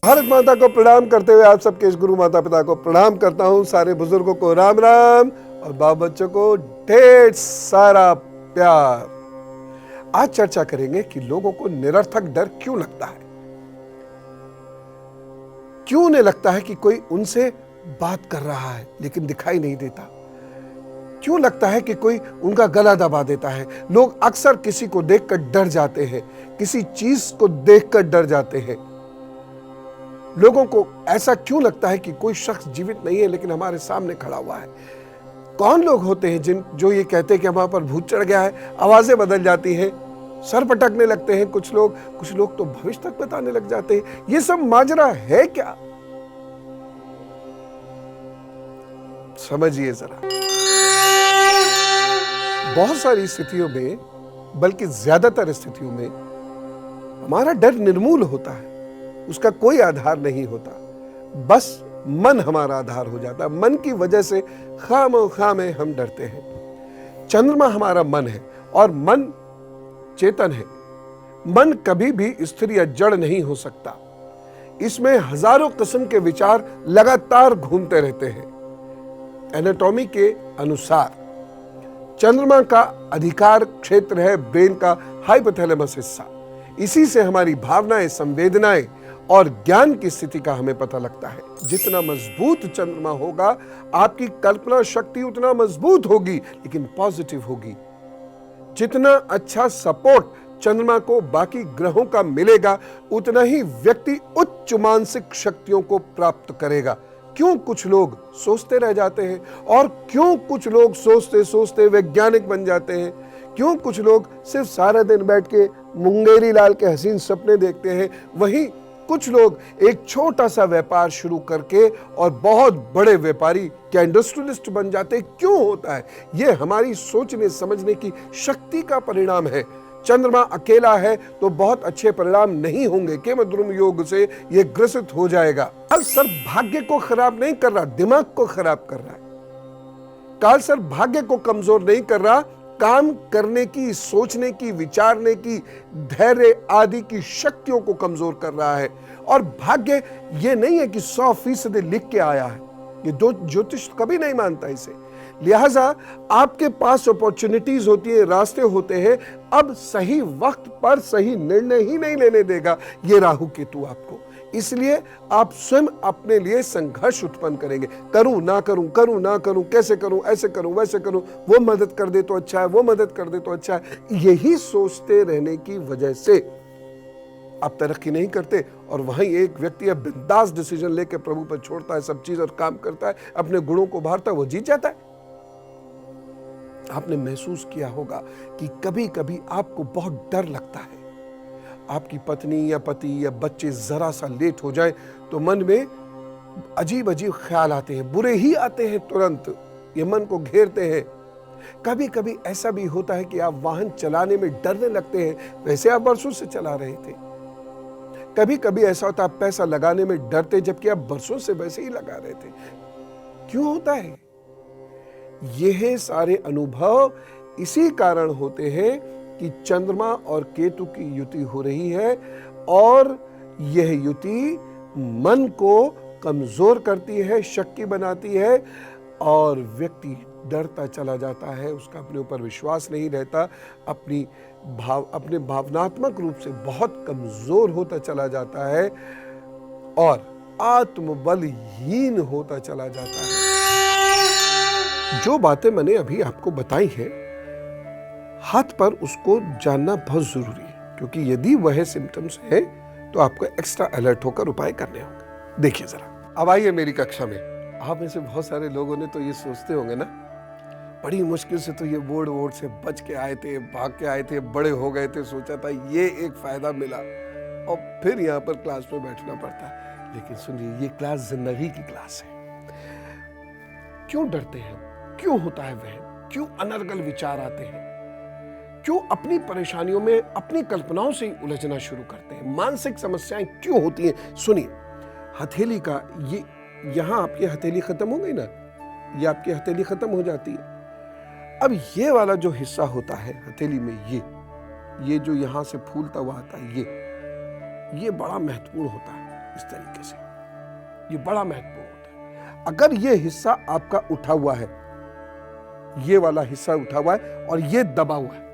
भारत माता को प्रणाम करते हुए आप सबके इस गुरु माता पिता को प्रणाम करता हूं। सारे बुजुर्गों को राम राम और बाल बच्चों को ढेर सारा प्यार। आज चर्चा करेंगे कि लोगों को निरर्थक डर क्यों लगता है। क्यों उन्हें लगता है कि कोई उनसे बात कर रहा है लेकिन दिखाई नहीं देता। क्यों लगता है कि कोई उनका गला दबा देता है। लोग अक्सर किसी को देखकर डर जाते हैं, किसी चीज को देखकर डर जाते हैं। लोगों को ऐसा क्यों लगता है कि कोई शख्स जीवित नहीं है लेकिन हमारे सामने खड़ा हुआ है। कौन लोग होते हैं जो ये कहते हैं कि हमारे पर भूत चढ़ गया है। आवाजें बदल जाती हैं, सर पटकने लगते हैं कुछ लोग तो भविष्य तक बताने लग जाते हैं। ये सब माजरा है क्या, समझिए जरा। बहुत सारी स्थितियों में, बल्कि ज्यादातर स्थितियों में हमारा डर निर्मूल होता है, उसका कोई आधार नहीं होता। बस मन हमारा आधार हो जाता है। मन की वजह से खामोखा में हम डरते हैं। चंद्रमा हमारा मन है और मन चेतन है। मन कभी भी स्थिर या जड़ नहीं हो सकता। इसमें हजारों किस्म के विचार लगातार घूमते रहते हैं। एनाटॉमी के अनुसार चंद्रमा का अधिकार क्षेत्र है ब्रेन का हाइपोथैलेमस हिस्सा। इसी से हमारी भावनाएं, संवेदनाएं और ज्ञान की स्थिति का हमें पता लगता है। जितना मजबूत चंद्रमा होगा, आपकी कल्पना शक्ति उतना मजबूत होगी, लेकिन पॉजिटिव होगी। जितना अच्छा सपोर्ट चंद्रमा को बाकी ग्रहों का मिलेगा, उतना ही व्यक्ति उच्च मानसिक शक्तियों को प्राप्त करेगा। क्यों कुछ लोग सोचते रह जाते हैं और क्यों कुछ लोग सोचते सोचते वैज्ञानिक बन जाते हैं। क्यों कुछ लोग सिर्फ सारा दिन बैठ के मुंगेरी लाल के हसीन सपने देखते हैं। वहीं कुछ लोग एक छोटा सा व्यापार शुरू करके और बहुत बड़े व्यापारी क्या इंडस्ट्रियलिस्ट बन जाते हैं। क्यों होता है? यह हमारी सोचने समझने की शक्ति का परिणाम है। चंद्रमा अकेला है तो बहुत अच्छे परिणाम नहीं होंगे। केमद्रुम योग से यह ग्रसित हो जाएगा। काल सर भाग्य को खराब नहीं कर रहा, दिमाग को खराब कर रहा है। काल सर भाग्य को कमजोर नहीं कर रहा, काम करने की, सोचने की, विचारने की, धैर्य आदि की शक्तियों को कमजोर कर रहा है। और भाग्य ये नहीं है कि 100% लिख के आया है। ये दो ज्योतिष कभी नहीं मानता इसे। लिहाजा आपके पास अपॉर्चुनिटीज होती है, रास्ते होते हैं। अब सही वक्त पर सही निर्णय ही नहीं लेने देगा ये राहु केतु आपको। इसलिए आप स्वयं अपने लिए संघर्ष उत्पन्न करेंगे। करूं ना करूं, करूं ना करूं, कैसे करूं, ऐसे करूं, वैसे करूं, वो मदद कर दे तो अच्छा है, वो मदद कर दे तो अच्छा है। यही सोचते रहने की वजह से आप तरक्की नहीं करते। और वहीं एक व्यक्ति अब बिंदास डिसीजन लेकर प्रभु पर छोड़ता है सब चीज और काम करता है, अपने गुणों को उभारता है, वो जीत जाता है। आपने महसूस किया होगा कि कभी कभी आपको बहुत डर लगता है। आपकी पत्नी या पति या बच्चे जरा सा लेट हो जाए तो मन में अजीब अजीब ख्याल आते हैं, बुरे ही आते हैं, तुरंत ये मन को घेरते हैं। कभी कभी ऐसा भी होता है कि आप वाहन चलाने में डरने लगते हैं, वैसे आप बरसों से चला रहे थे। कभी कभी ऐसा होता है आप पैसा लगाने में डरते जबकि आप बरसों से वैसे ही लगा रहे थे। क्यों होता है? यह सारे अनुभव इसी कारण होते हैं कि चंद्रमा और केतु की युति हो रही है और यह युति मन को कमजोर करती है, शक्की बनाती है और व्यक्ति डरता चला जाता है। उसका अपने ऊपर विश्वास नहीं रहता, अपने भावनात्मक रूप से बहुत कमजोर होता चला जाता है और आत्मबलहीन होता चला जाता है। जो बातें मैंने अभी आपको बताई हैं, हाथ पर उसको जानना बहुत जरूरी है, क्योंकि यदि वह सिम्टम्स है तो आपको एक्स्ट्रा अलर्ट होकर उपाय करने होंगे। देखिए जरा, अब आइए मेरी कक्षा में। आप में से बहुत सारे लोगों ने तो ये सोचते होंगे ना, बड़ी मुश्किल से तो ये बोर्ड से बच के आए थे, भाग के आए थे, बड़े हो गए थे, सोचा था ये एक फायदा मिला और फिर यहाँ पर क्लास में बैठना पड़ता। लेकिन सुनिए, ये क्लास जिंदगी की क्लास है। क्यों डरते हैं? क्यों होता है वह? क्यों अनर्गल विचार आते हैं? क्यों अपनी परेशानियों में अपनी कल्पनाओं से ही उलझना शुरू करते हैं? मानसिक समस्याएं क्यों होती हैं? सुनिए, हथेली का ये, यहां आपकी हथेली खत्म हो गई ना, ये आपकी हथेली खत्म हो जाती है। अब ये वाला जो हिस्सा होता है हथेली में, ये जो यहां से फूलता हुआ आता है, ये बड़ा महत्वपूर्ण होता है। इस तरीके से। ये बड़ा महत्वपूर्ण होता है। अगर ये हिस्सा आपका उठा हुआ है, ये वाला हिस्सा उठा हुआ है और ये दबा हुआ है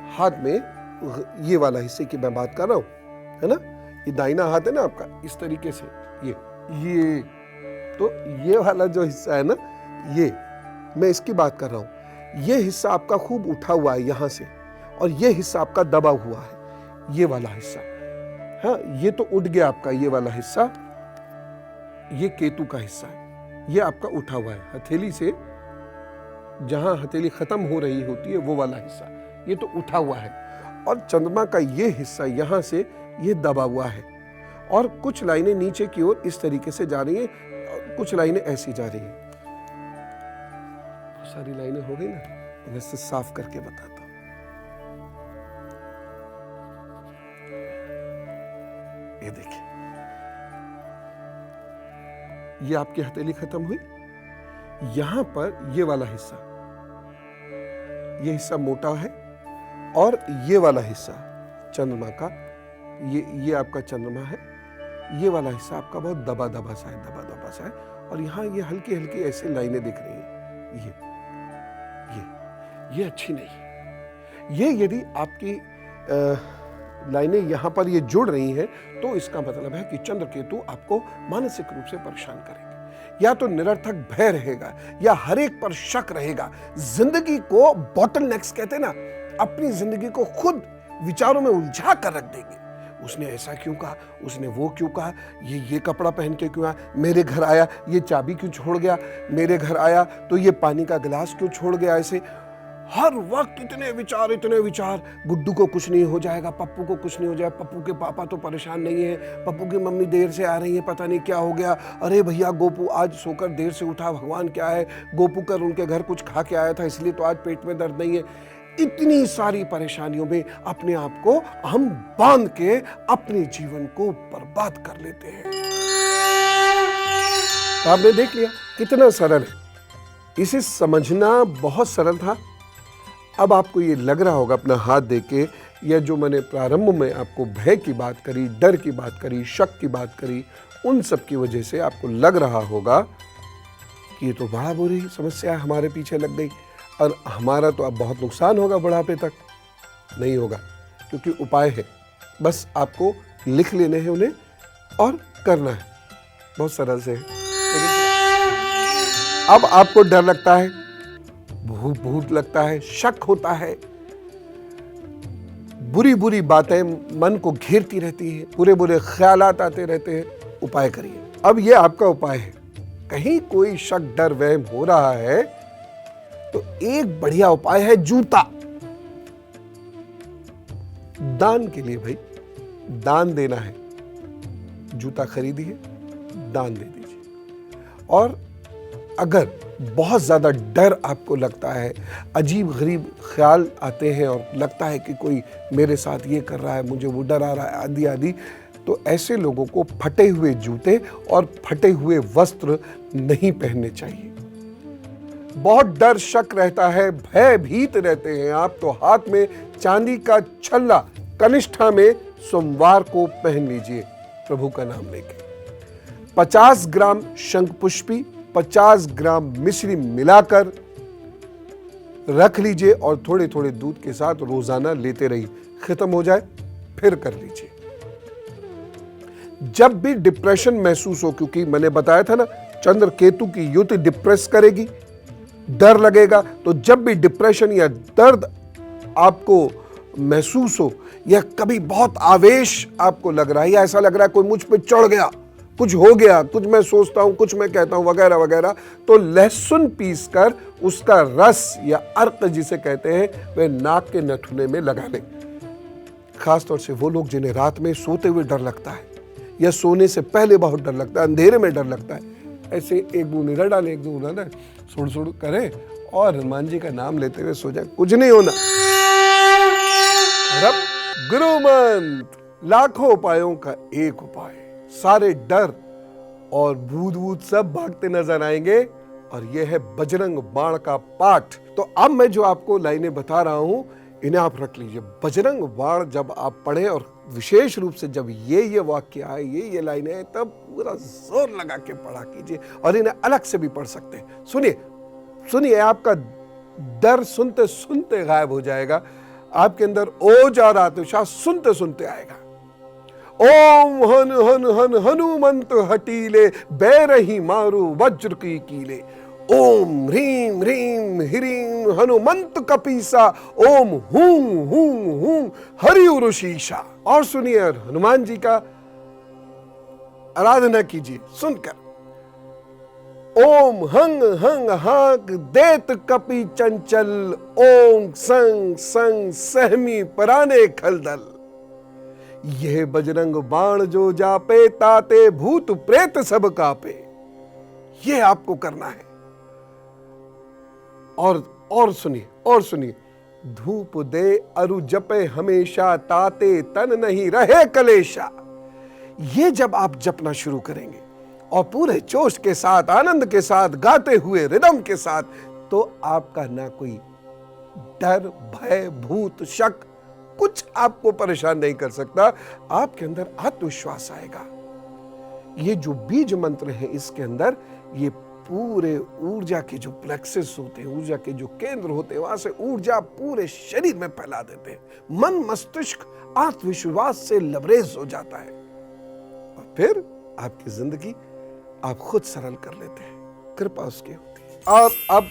हाथ में, ये वाला हिस्से की मैं बात कर रहा हूं, है ना, ये दाहिना हाथ है ना आपका, इस तरीके से ये तो ये वाला जो हिस्सा है ना, ये मैं इसकी बात कर रहा हूं। ये हिस्सा आपका खूब उठा हुआ है यहां से, और ये हिस्सा आपका दबा हुआ है, ये वाला हिस्सा। हाँ, ये तो उठ गया आपका, ये वाला हिस्सा, ये केतु का हिस्सा है, ये आपका उठा हुआ है हथेली से, जहां हथेली खत्म हो रही होती है वो वाला हिस्सा, ये तो उठा हुआ है। और चंद्रमा का ये हिस्सा यहां से ये दबा हुआ है, और कुछ लाइनें नीचे की ओर इस तरीके से जा रही हैं, कुछ लाइनें ऐसी जा रही हैं। बहुत सारी लाइनें हो गई ना, मैं इसे साफ करके बताता हूं। ये देखिए, ये आपकी हथेली खत्म हुई, यहां पर ये वाला हिस्सा, ये हिस्सा मोटा है, और ये वाला हिस्सा चंद्रमा का, ये आपका चंद्रमा है, ये वाला हिस्सा आपका बहुत दबा दबा सा है, और यहाँ ये हल्की हल्की ऐसी लाइनें दिख रही हैं। ये अच्छी नहीं। ये यदि आपकी लाइनें यहाँ पर ये जुड़ रही हैं, तो इसका मतलब है कि चंद्र केतु आपको मानसिक रूप से परेशान करेंगे, या तो निरर्थक भय रहेगा, या हर एक पर शक रहेगा। जिंदगी को बॉटलनेक्स कहते हैं ना, अपनी जिंदगी को खुद विचारों में उलझा कर रख देंगे। उसने ऐसा क्यों कहा, उसने वो क्यों कहा, ये कपड़ा पहन के क्यों आया, मेरे घर आया ये चाबी क्यों छोड़ गया, मेरे घर आया तो ये पानी का गिलास क्यों छोड़ गया। ऐसे हर वक्त इतने विचार। गुड्डू को कुछ नहीं हो जाएगा, पप्पू को कुछ नहीं हो जाएगा, पप्पू के पापा तो परेशान नहीं है, पप्पू की मम्मी देर से आ रही है, पता नहीं क्या हो गया, अरे भैया गोपू आज सोकर देर से उठा, भगवान क्या है, गोपू कर उनके घर कुछ खा के आया था इसलिए तो आज पेट में दर्द नहीं है। इतनी सारी परेशानियों में अपने आप को हम बांध के अपने जीवन को बर्बाद कर लेते हैं। तो आपने देख लिया कितना सरल है। इसे समझना बहुत सरल था। अब आपको ये लग रहा होगा अपना हाथ देके, या जो मैंने प्रारंभ में आपको भय की बात करी, डर की बात करी, शक की बात करी, उन सब की वजह से आपको लग रहा होगा कि ये तो बड़ा बुरी समस्या हमारे पीछे लग गई, और हमारा तो अब बहुत नुकसान होगा बुढ़ापे तक। नहीं होगा, क्योंकि उपाय है, बस आपको लिख लेने हैं उन्हें और करना है, बहुत सरल से है। अब आपको डर लगता है, भूत लगता है, शक होता है, बुरी बुरी बातें मन को घेरती रहती है, बुरे बुरे ख्यालात आते रहते हैं। उपाय करिए। अब ये आपका उपाय है। कहीं कोई शक डर वहम हो रहा है तो एक बढ़िया उपाय है जूता। दान के लिए भाई, दान देना है, जूता खरीदिए, दान दे दीजिए। और अगर बहुत ज्यादा डर आपको लगता है, अजीब गरीब ख्याल आते हैं और लगता है कि कोई मेरे साथ ये कर रहा है, मुझे वो डरा रहा है, आदि आदि, तो ऐसे लोगों को फटे हुए जूते और फटे हुए वस्त्र नहीं पहनने चाहिए। बहुत डर शक रहता है, भयभीत रहते हैं आप, तो हाथ में चांदी का छल्ला कनिष्ठा में सोमवार को पहन लीजिए प्रभु का नाम लेके। 50 ग्राम शंखपुष्पी, 50 ग्राम मिश्री मिलाकर रख लीजिए और थोड़े थोड़े दूध के साथ रोजाना लेते रहिए। खत्म हो जाए फिर कर लीजिए। जब भी डिप्रेशन महसूस हो, क्योंकि मैंने बताया था ना चंद्र केतु की युति डिप्रेस करेगी, डर लगेगा, तो जब भी डिप्रेशन या दर्द आपको महसूस हो, या कभी बहुत आवेश आपको लग रहा है, या ऐसा लग रहा है कोई मुझ पे चढ़ गया, कुछ हो गया, कुछ मैं सोचता हूं, कुछ मैं कहता हूं, वगैरह वगैरह, तो लहसुन पीसकर उसका रस या अर्क जिसे कहते हैं वे नाक के नथुने में लगा लें। खासतौर से वो लोग जिन्हें रात में सोते हुए डर लगता है या सोने से पहले बहुत डर लगता है, अंधेरे में डर लगता है, ऐसे एक बूंद निरल डालें, एक बूंद डालें, सुड़ सुड़ करें और हनुमान जी का नाम लेते हुए सो जाए, कुछ नहीं होना। और अब गुरु मंत्र, लाखों उपायों का एक उपाय, सारे डर और भूत सब भागते नजर आएंगे, और यह है बजरंग बाण का पाठ। तो अब मैं जो आपको लाइनें बता रहा हूं, इन्हें आप रख लीजिए। बजरंग बाण जब आप पढ़ें और विशेष रूप से जब ये वाक्य आए, ये लाइनें आए, तब पूरा जोर लगा के पढ़ा कीजिए और इन्हें अलग से भी पढ़ सकते हैं। सुनिए सुनिए, आपका डर सुनते सुनते गायब हो जाएगा। आपके अंदर ओज और आत्मविश्वास सुनते सुनते आएगा। ओम हन हन हन हनुमंत हटीले, बैरही मारू वज्र की कीले। ओम ह्रीम ह्रीम ह्रीम हनुमंत कपीसा, ओम हूं हूं हूं हरि उरुशीषा। और सुनिए, हनुमान जी का आराधना कीजिए सुनकर। ओम हंग हंग हाक देत कपि चंचल, ओम संग संग सहमी पराने खलदल। यह बजरंग बाण जो जापे, ताते भूत प्रेत सब कापे। यह आपको करना है। और सुनिए, धूप दे अरु जपे हमेशा, ताते तन नहीं रहे कलेशा। ये जब आप जपना शुरू करेंगे और पूरे जोश के साथ, आनंद के साथ, गाते हुए रिदम के साथ, तो आपका ना कोई डर, भय, भूत, शक कुछ आपको परेशान नहीं कर सकता। आपके अंदर आत्मविश्वास आएगा। ये जो बीज मंत्र है, इसके अंदर ये पूरे ऊर्जा के जो प्लेक्सेस होते हैं, ऊर्जा के जो केंद्र होते हैं, वहां से ऊर्जा पूरे शरीर में फैला देते हैं। मन मस्तिष्क आत्मविश्वास से लबरेज हो जाता है और फिर आपकी जिंदगी आप खुद सरल कर लेते हैं। कृपा उसकी होती है। और अब